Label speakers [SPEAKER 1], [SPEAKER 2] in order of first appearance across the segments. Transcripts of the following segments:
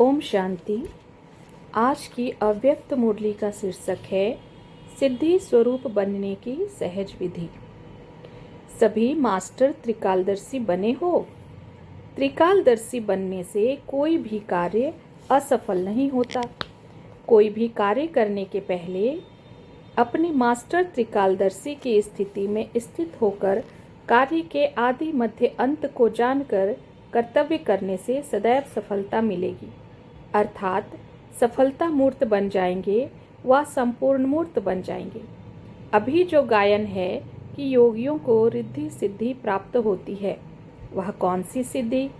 [SPEAKER 1] ओम शांति। आज की अव्यक्त मुरली का शीर्षक है सिद्धि स्वरूप बनने की सहज विधि। सभी मास्टर त्रिकालदर्शी बने हो। त्रिकालदर्शी बनने से कोई भी कार्य असफल नहीं होता। कोई भी कार्य करने के पहले अपने मास्टर त्रिकालदर्शी की स्थिति में स्थित होकर कार्य के आदि मध्य अंत को जानकर कर्तव्य करने से सदैव सफलता मिलेगी। अर्थात सफलता मूर्त बन जाएंगे व संपूर्ण मूर्त बन जाएंगे। अभी जो गायन है कि योगियों को रिद्धि सिद्धि प्राप्त होती है, वह कौन सी सिद्धि?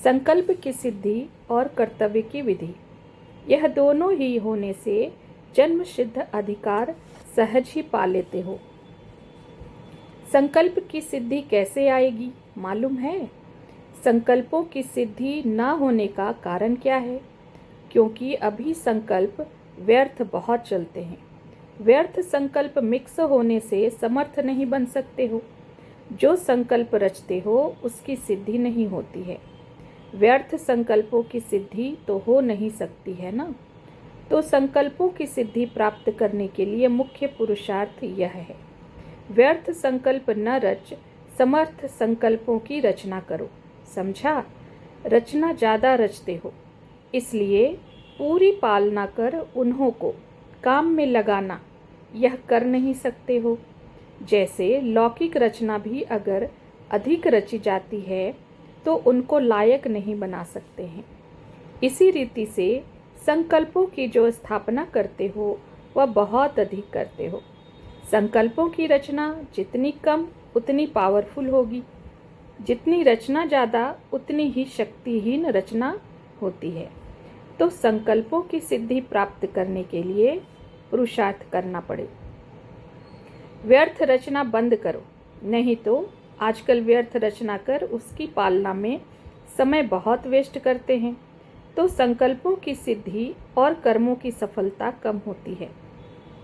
[SPEAKER 1] संकल्प की सिद्धि और कर्तव्य की विधि। यह दोनों ही होने से जन्म सिद्ध अधिकार सहज ही पा लेते हो। संकल्प की सिद्धि कैसे आएगी मालूम है? संकल्पों की सिद्धि न होने का कारण क्या है? क्योंकि अभी संकल्प व्यर्थ बहुत चलते हैं। व्यर्थ संकल्प मिक्स होने से समर्थ नहीं बन सकते हो। जो संकल्प रचते हो उसकी सिद्धि नहीं होती है। व्यर्थ संकल्पों की सिद्धि तो हो नहीं सकती है ना। तो संकल्पों की सिद्धि प्राप्त करने के लिए मुख्य पुरुषार्थ यह है, व्यर्थ संकल्प न रच, समर्थ संकल्पों की रचना करो। समझा? रचना ज़्यादा रचते हो, इसलिए पूरी पालना कर उन्हों को काम में लगाना यह कर नहीं सकते हो। जैसे लौकिक रचना भी अगर अधिक रची जाती है तो उनको लायक नहीं बना सकते हैं। इसी रीति से संकल्पों की जो स्थापना करते हो वह बहुत अधिक करते हो। संकल्पों की रचना जितनी कम उतनी पावरफुल होगी। जितनी रचना ज़्यादा उतनी ही शक्तिहीन रचना होती है। तो संकल्पों की सिद्धि प्राप्त करने के लिए पुरुषार्थ करना पड़े। व्यर्थ रचना बंद करो, नहीं तो आजकल व्यर्थ रचना कर उसकी पालना में समय बहुत वेस्ट करते हैं। तो संकल्पों की सिद्धि और कर्मों की सफलता कम होती है।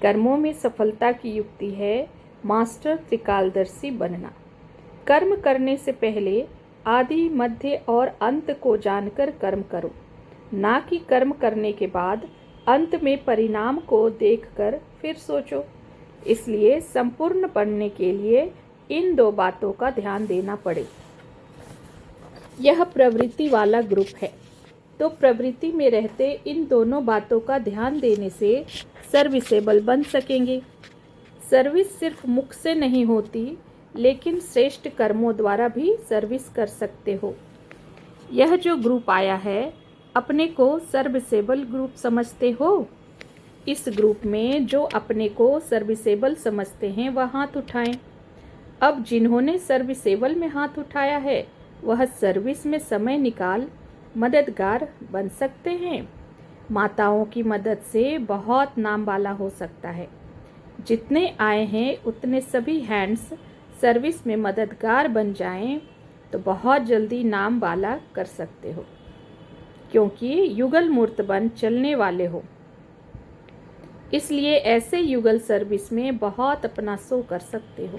[SPEAKER 1] कर्मों में सफलता की युक्ति है मास्टर त्रिकालदर्शी बनना। कर्म करने से पहले आदि मध्य और अंत को जानकर कर्म करो, ना कि कर्म करने के बाद अंत में परिणाम को देखकर फिर सोचो। इसलिए संपूर्ण बनने के लिए इन दो बातों का ध्यान देना पड़े। यह प्रवृत्ति वाला ग्रुप है, तो प्रवृत्ति में रहते इन दोनों बातों का ध्यान देने से सर्विसेबल बन सकेंगे। सर्विस सिर्फ मुख से नहीं होती, लेकिन श्रेष्ठ कर्मों द्वारा भी सर्विस कर सकते हो। यह जो ग्रुप आया है, अपने को सर्विसेबल ग्रुप समझते हो? इस ग्रुप में जो अपने को सर्विसेबल समझते हैं वह हाथ उठाएं। अब जिन्होंने सर्विसेबल में हाथ उठाया है वह सर्विस में समय निकाल मददगार बन सकते हैं। माताओं की मदद से बहुत नाम वाला हो सकता है। जितने आए हैं उतने सभी हैंड्स सर्विस में मददगार बन जाएं तो बहुत जल्दी नाम वाला कर सकते हो, क्योंकि युगल मूर्त बन चलने वाले हो। इसलिए ऐसे युगल सर्विस में बहुत अपना शो कर सकते हो।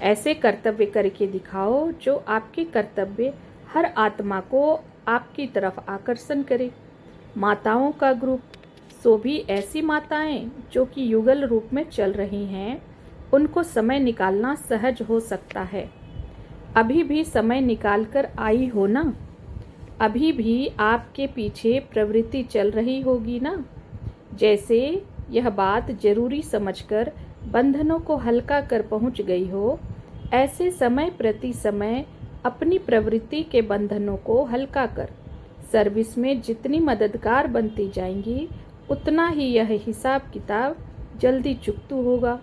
[SPEAKER 1] ऐसे कर्तव्य करके दिखाओ जो आपके कर्तव्य हर आत्मा को आपकी तरफ आकर्षण करे। माताओं का ग्रुप, सो भी ऐसी माताएं जो कि युगल रूप में चल रही हैं, उनको समय निकालना सहज हो सकता है। अभी भी समय निकाल कर आई हो ना? अभी भी आपके पीछे प्रवृत्ति चल रही होगी ना? जैसे यह बात जरूरी समझकर बंधनों को हल्का कर पहुंच गई हो, ऐसे समय प्रति समय अपनी प्रवृत्ति के बंधनों को हल्का कर सर्विस में जितनी मददगार बनती जाएंगी उतना ही यह हिसाब किताब जल्दी चुकतू होगा।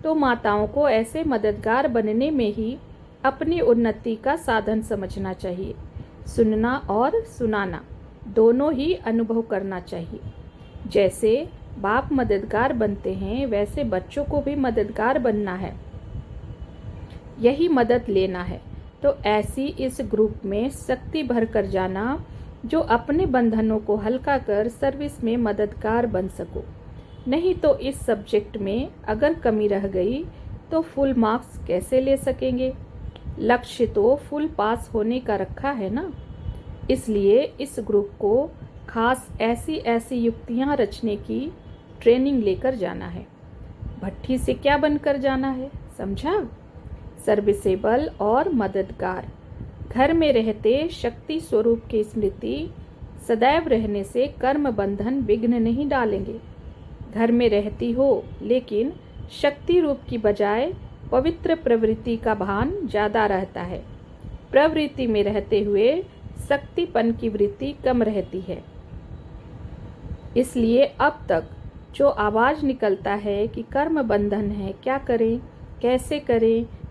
[SPEAKER 1] तो माताओं को ऐसे मददगार बनने में ही अपनी उन्नति का साधन समझना चाहिए। सुनना और सुनाना दोनों ही अनुभव करना चाहिए। जैसे बाप मददगार बनते हैं वैसे बच्चों को भी मददगार बनना है, यही मदद लेना है। तो ऐसी इस ग्रुप में शक्ति भर कर जाना जो अपने बंधनों को हल्का कर सर्विस में मददगार बन सको। नहीं तो इस सब्जेक्ट में अगर कमी रह गई तो फुल मार्क्स कैसे ले सकेंगे? लक्ष्य तो फुल पास होने का रखा है ना। इसलिए इस ग्रुप को खास ऐसी ऐसी युक्तियां रचने की ट्रेनिंग लेकर जाना है। भट्ठी से क्या बनकर जाना है, समझा? सर्विसेबल और मददगार। घर में रहते शक्ति स्वरूप की स्मृति सदैव रहने से कर्म बंधन विघ्न नहीं डालेंगे। घर में रहती हो लेकिन शक्ति रूप की बजाय पवित्र प्रवृत्ति का भान ज़्यादा रहता है। प्रवृत्ति में रहते हुए शक्तिपन की वृत्ति कम रहती है। इसलिए अब तक जो आवाज़ निकलता है कि कर्म बंधन है, क्या करें,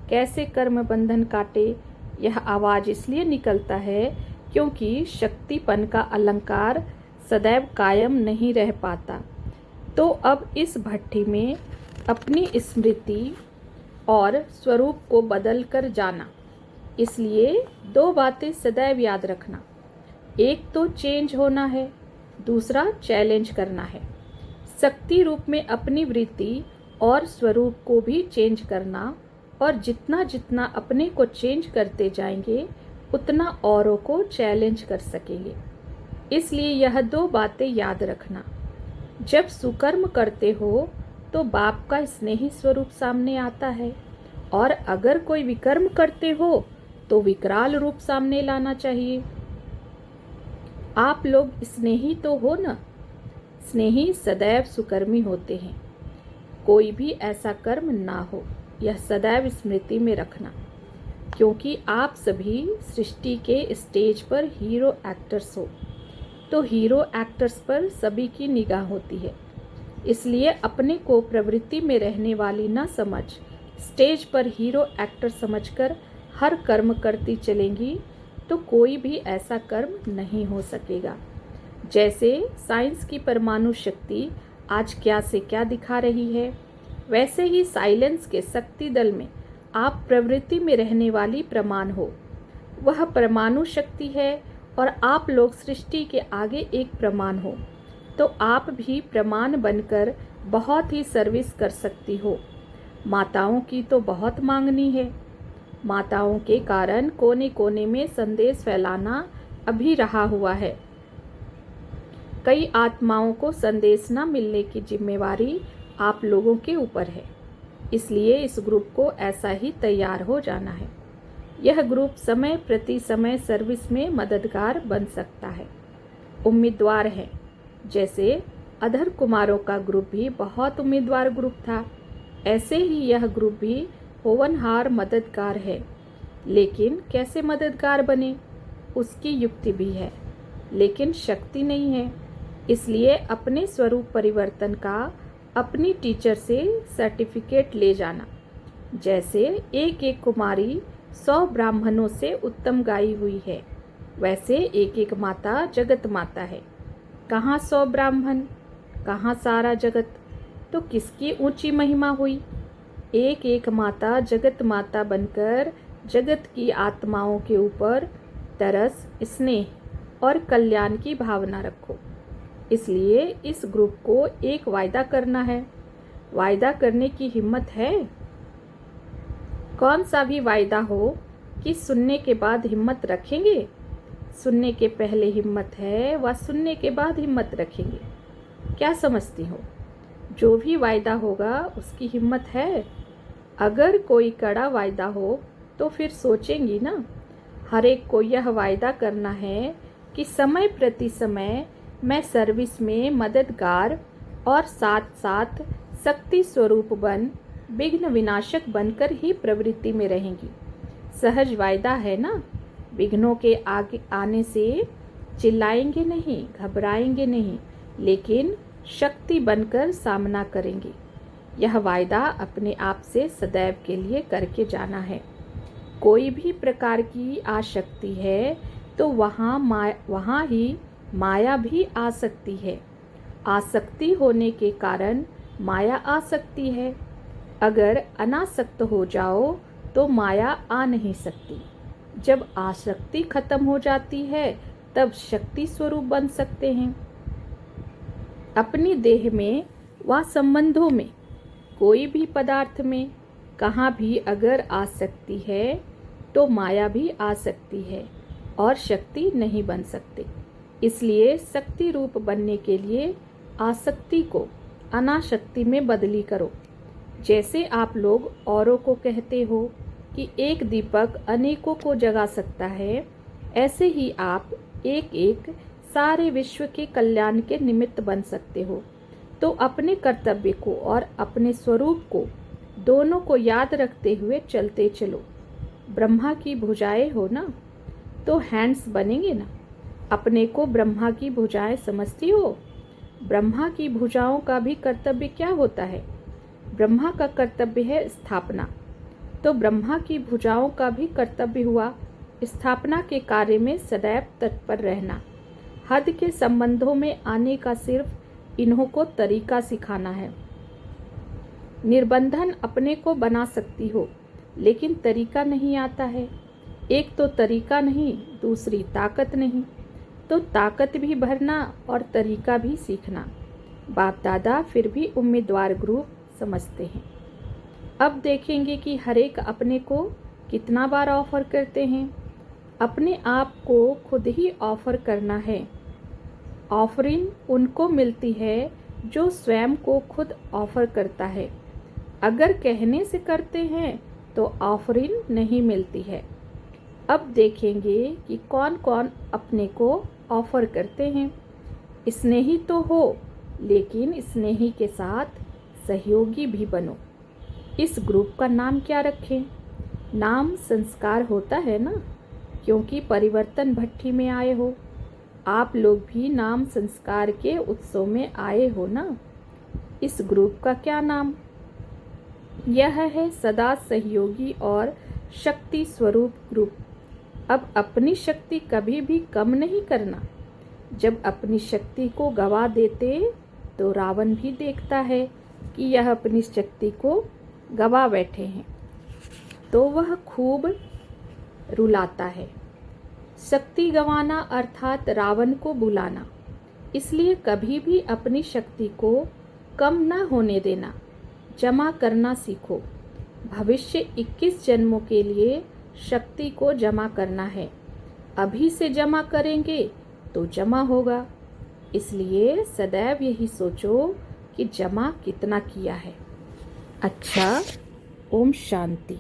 [SPEAKER 1] कैसे कर्म बंधन काटे, यह आवाज़ इसलिए निकलता है क्योंकि शक्तिपन का अलंकार सदैव कायम नहीं रह पाता। तो अब इस भट्ठी में अपनी स्मृति और स्वरूप को बदल कर जाना। इसलिए दो बातें सदैव याद रखना, एक तो चेंज होना है, दूसरा चैलेंज करना है। शक्ति रूप में अपनी वृत्ति और स्वरूप को भी चेंज करना, और जितना जितना अपने को चेंज करते जाएंगे उतना औरों को चैलेंज कर सकेंगे। इसलिए यह दो बातें याद रखना। जब सुकर्म करते हो तो बाप का स्नेही स्वरूप सामने आता है, और अगर कोई विकर्म करते हो तो विकराल रूप सामने लाना चाहिए। आप लोग स्नेही तो हो ना? स्नेही सदैव सुकर्मी होते हैं। कोई भी ऐसा कर्म ना हो, यह सदैव स्मृति में रखना, क्योंकि आप सभी सृष्टि के स्टेज पर हीरो एक्टर्स हो। तो हीरो एक्टर्स पर सभी की निगाह होती है। इसलिए अपने को प्रवृत्ति में रहने वाली न समझ, स्टेज पर हीरो एक्टर समझकर हर कर्म करती चलेंगी तो कोई भी ऐसा कर्म नहीं हो सकेगा। जैसे साइंस की परमाणु शक्ति आज क्या से क्या दिखा रही है, वैसे ही साइलेंस के शक्ति दल में आप प्रवृत्ति में रहने वाली प्रमाण हो। वह परमाणु शक्ति है और आप लोग सृष्टि के आगे एक प्रमाण हो। तो आप भी प्रमाण बनकर बहुत ही सर्विस कर सकती हो। माताओं की तो बहुत मांगनी है। माताओं के कारण कोने कोने में संदेश फैलाना अभी रहा हुआ है। कई आत्माओं को संदेश न मिलने की जिम्मेवारी आप लोगों के ऊपर है। इसलिए इस ग्रुप को ऐसा ही तैयार हो जाना है। यह ग्रुप समय प्रति समय सर्विस में मददगार बन सकता है। उम्मीदवार है, जैसे अधर कुमारों का ग्रुप भी बहुत उम्मीदवार ग्रुप था, ऐसे ही यह ग्रुप भी होवनहार मददगार है। लेकिन कैसे मददगार बने, उसकी युक्ति भी है, लेकिन शक्ति नहीं है। इसलिए अपने स्वरूप परिवर्तन का अपनी टीचर से सर्टिफिकेट ले जाना। जैसे एक एक कुमारी 100 ब्राह्मणों से उत्तम गाई हुई है, वैसे एक एक माता जगत माता है। कहाँ 100 ब्राह्मण, कहाँ सारा जगत, तो किसकी ऊंची महिमा हुई। एक एक माता जगत माता बनकर जगत की आत्माओं के ऊपर तरस, स्नेह और कल्याण की भावना रखो। इसलिए इस ग्रुप को एक वायदा करना है। वायदा करने की हिम्मत है? कौन सा भी वायदा हो कि सुनने के बाद हिम्मत रखेंगे। सुनने के पहले हिम्मत है व सुनने के बाद हिम्मत रखेंगे। क्या समझती हो? जो भी वायदा होगा उसकी हिम्मत है। अगर कोई कड़ा वायदा हो तो फिर सोचेंगी ना। हर एक को यह वायदा करना है कि समय प्रति समय मैं सर्विस में मददगार और साथ साथ शक्ति स्वरूप बन विघ्न विनाशक बनकर ही प्रवृत्ति में रहेंगी। सहज वायदा है ना। विघ्नों के आगे आने से चिल्लाएंगे नहीं, घबराएंगे नहीं, लेकिन शक्ति बनकर सामना करेंगे। यह वायदा अपने आप से सदैव के लिए करके जाना है। कोई भी प्रकार की आसक्ति है तो वहाँ ही माया भी आ सकती है। आसक्ति होने के कारण माया आ सकती है। अगर अनासक्त हो जाओ तो माया आ नहीं सकती। जब आसक्ति खत्म हो जाती है तब शक्ति स्वरूप बन सकते हैं। अपनी देह में व संबंधों में, कोई भी पदार्थ में कहाँ भी अगर आसक्ति है तो माया भी आ सकती है और शक्ति नहीं बन सकते। इसलिए शक्ति रूप बनने के लिए आसक्ति को अनासक्ति में बदली करो। जैसे आप लोग औरों को कहते हो कि एक दीपक अनेकों को जगा सकता है, ऐसे ही आप एक एक सारे विश्व के कल्याण के निमित्त बन सकते हो। तो अपने कर्तव्य को और अपने स्वरूप को दोनों को याद रखते हुए चलते चलो। ब्रह्मा की भुजाएं हो ना, तो हैंड्स बनेंगे ना। अपने को ब्रह्मा की भुजाएं समझती हो? ब्रह्मा की भुजाओं का भी कर्तव्य क्या होता है? ब्रह्मा का कर्तव्य है स्थापना, तो ब्रह्मा की भुजाओं का भी कर्तव्य हुआ स्थापना के कार्य में सदैव तत्पर रहना। हद के संबंधों में आने का सिर्फ इन्हों को तरीका सिखाना है। निर्बंधन अपने को बना सकती हो, लेकिन तरीका नहीं आता है। एक तो तरीका नहीं, दूसरी ताकत नहीं, तो ताकत भी भरना और तरीका भी सीखना। बाप दादा फिर भी उम्मीदवार ग्रुप समझते हैं। अब देखेंगे कि हर एक अपने को कितना बार ऑफर करते हैं। अपने आप को खुद ही ऑफर करना है। ऑफरिंग उनको मिलती है जो स्वयं को खुद ऑफर करता है। अगर कहने से करते हैं तो ऑफरिंग नहीं मिलती है। अब देखेंगे कि कौन कौन अपने को ऑफर करते हैं। स्नेही तो हो, लेकिन स्नेही के साथ सहयोगी भी बनो। इस ग्रुप का नाम क्या रखें? नाम संस्कार होता है ना, क्योंकि परिवर्तन भट्टी में आए हो। आप लोग भी नाम संस्कार के उत्सव में आए हो ना। इस ग्रुप का क्या नाम? यह है सदा सहयोगी और शक्ति स्वरूप ग्रुप। अब अपनी शक्ति कभी भी कम नहीं करना। जब अपनी शक्ति को गवा देते तो रावण भी देखता है कि यह अपनी शक्ति को गवा बैठे हैं, तो वह खूब रुलाता है। शक्ति गंवाना अर्थात रावण को बुलाना। इसलिए कभी भी अपनी शक्ति को कम न होने देना, जमा करना सीखो। भविष्य 21 जन्मों के लिए शक्ति को जमा करना है। अभी से जमा करेंगे तो जमा होगा। इसलिए सदैव यही सोचो कि जमा कितना किया है। अच्छा, ओम शांति।